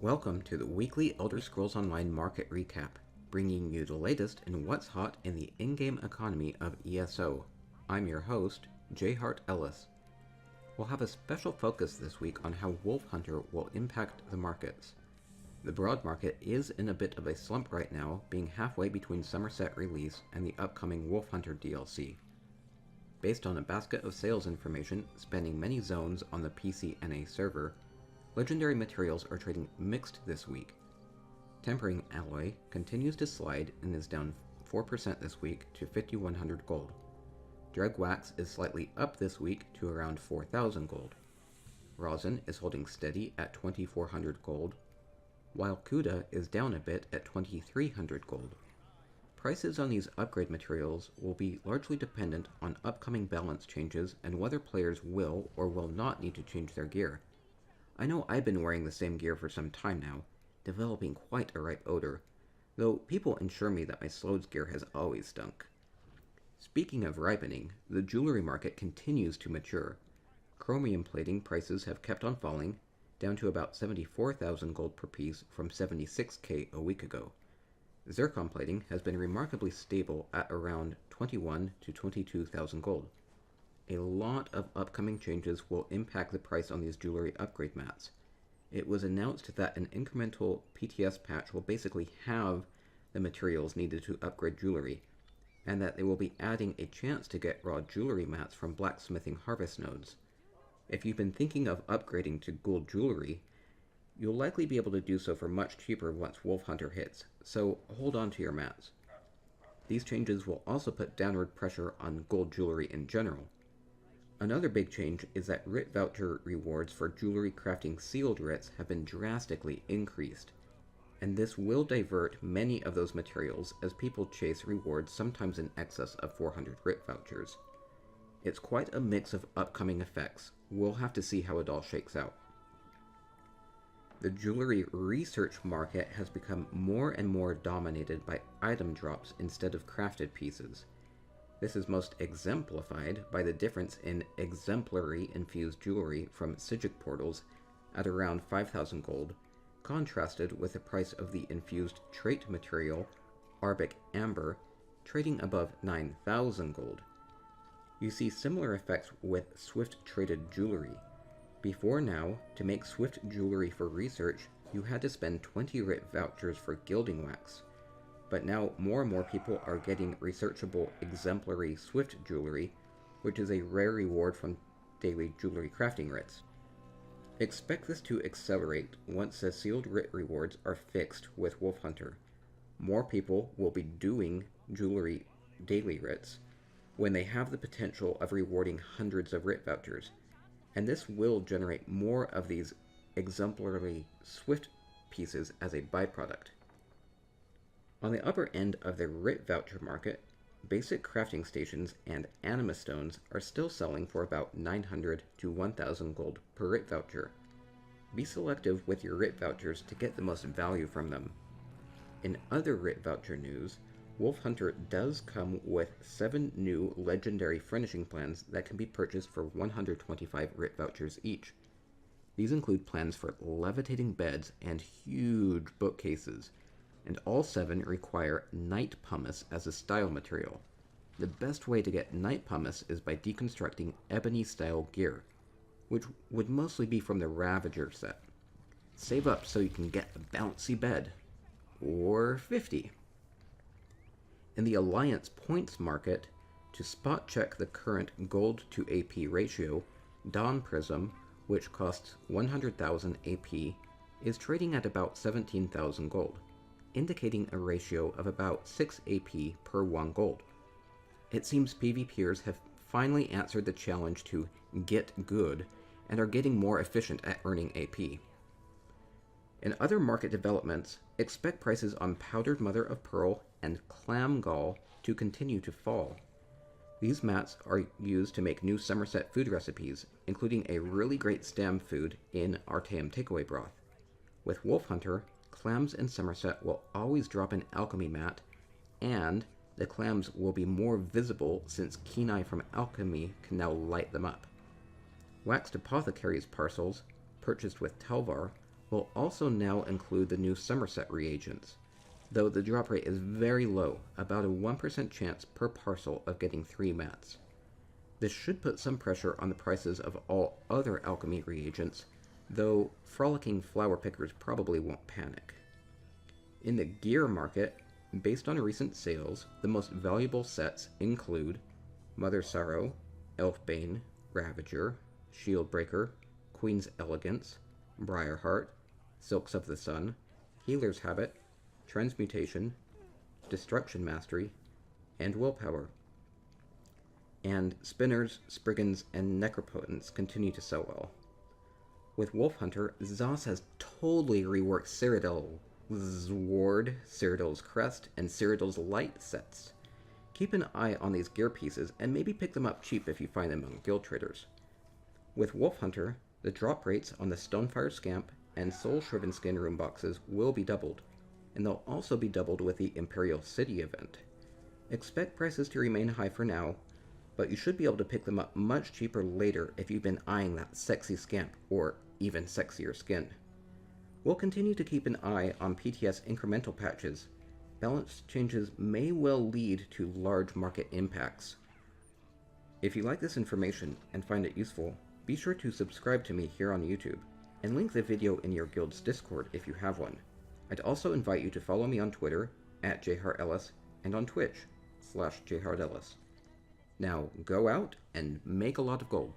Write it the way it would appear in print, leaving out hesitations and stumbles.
Welcome to the weekly Elder Scrolls Online market recap, bringing you the latest in what's hot in the in-game economy of ESO. I'm your host, J. Hart Ellis. We'll have a special focus this week on how Wolfhunter will impact the markets. The broad market is in a bit of a slump right now, being halfway between Summerset release and the upcoming Wolfhunter DLC. Based on a basket of sales information spanning many zones on the PC NA server, legendary materials are trading mixed this week. Tempering alloy continues to slide and is down 4% this week to 5,100 gold. Dreugh Wax is slightly up this week to around 4,000 gold. Rosin is holding steady at 2,400 gold, while Kuta is down a bit at 2,300 gold. Prices on these upgrade materials will be largely dependent on upcoming balance changes and whether players will or will not need to change their gear. I know I've been wearing the same gear for some time now, developing quite a ripe odor, though people assure me that my Slode's gear has always stunk. Speaking of ripening, the jewelry market continues to mature. Chromium Plating prices have kept on falling, down to about 74,000 gold per piece from 76k a week ago. Zircon Plating has been remarkably stable at around 21 to 22,000 gold. A lot of upcoming changes will impact the price on these jewelry upgrade mats. It was announced that an incremental PTS patch will basically have the materials needed to upgrade jewelry, and that they will be adding a chance to get raw jewelry mats from blacksmithing harvest nodes. If you've been thinking of upgrading to gold jewelry, you'll likely be able to do so for much cheaper once Wolfhunter hits, so hold on to your mats. These changes will also put downward pressure on gold jewelry in general. Another big change is that Writ Voucher rewards for jewelry crafting sealed writs have been drastically increased, and this will divert many of those materials as people chase rewards sometimes in excess of 400 Writ Vouchers. It's quite a mix of upcoming effects. We'll have to see how it all shakes out. The jewelry research market has become more and more dominated by item drops instead of crafted pieces. This is most exemplified by the difference in exemplary infused jewelry from Psijic portals at around 5,000 gold, contrasted with the price of the infused trait material, Arbic Amber, trading above 9,000 gold. You see similar effects with Swift-traded jewelry. Before now, to make Swift jewelry for research, you had to spend 20 Writ Vouchers for gilding wax. But now more and more people are getting researchable exemplary Swift jewelry, which is a rare reward from daily jewelry crafting writs. Expect this to accelerate once the sealed writ rewards are fixed with Wolfhunter. More people will be doing jewelry daily writs when they have the potential of rewarding hundreds of Writ Vouchers, and this will generate more of these exemplary Swift pieces as a byproduct. On the upper end of the Writ Voucher market, basic crafting stations and anima stones are still selling for about 900 to 1,000 gold per Writ Voucher. Be selective with your Writ Vouchers to get the most value from them. In other Writ Voucher news, Wolfhunter does come with 7 new legendary furnishing plans that can be purchased for 125 Writ Vouchers each. These include plans for levitating beds and huge bookcases, and all 7 require night pumice as a style material. The best way to get night pumice is by deconstructing ebony-style gear, which would mostly be from the Ravager set. Save up so you can get a bouncy bed. Or 50. In the Alliance points market, to spot check the current gold to AP ratio, Dawn Prism, which costs 100,000 AP, is trading at about 17,000 gold, indicating a ratio of about 6 AP per 1 gold. It seems PvPers have finally answered the challenge to get good and are getting more efficient at earning AP. In other market developments, expect prices on powdered mother of pearl and clam gall to continue to fall. These mats are used to make new Summerset food recipes, including a really great stam food in Artaeum takeaway broth. With Wolfhunter, clams in Summerset will always drop an alchemy mat, and the clams will be more visible since Kenai from alchemy can now light them up. Waxed apothecary's parcels, purchased with Telvar, will also now include the new Summerset reagents, though the drop rate is very low, about a 1% chance per parcel of getting 3 mats. This should put some pressure on the prices of all other alchemy reagents, though frolicking flower pickers probably won't panic. In the gear market, based on recent sales, the most valuable sets include Mother Sorrow, Elfbane, Ravager, Shieldbreaker, Queen's Elegance, Briarheart, Silks of the Sun, Healer's Habit, Transmutation, Destruction Mastery, and Willpower. And Spinners, Spriggans, and Necropotents continue to sell well. With Wolfhunter, Zos has totally reworked Cyrodiil's Ward, Cyrodiil's Crest, and Cyrodiil's Light sets. Keep an eye on these gear pieces and maybe pick them up cheap if you find them on guild traders. With Wolfhunter, the drop rates on the Stonefire Scamp and Soul-Shriven skin room boxes will be doubled, and they'll also be doubled with the Imperial City event. Expect prices to remain high for now, but you should be able to pick them up much cheaper later if you've been eyeing that sexy Scamp or even sexier skin. We'll continue to keep an eye on PTS incremental patches. Balance changes may well lead to large market impacts. If you like this information and find it useful, be sure to subscribe to me here on YouTube, and link the video in your guild's Discord if you have one. I'd also invite you to follow me on Twitter, @jhartellis, and on Twitch, /jhartellis. Now go out and make a lot of gold.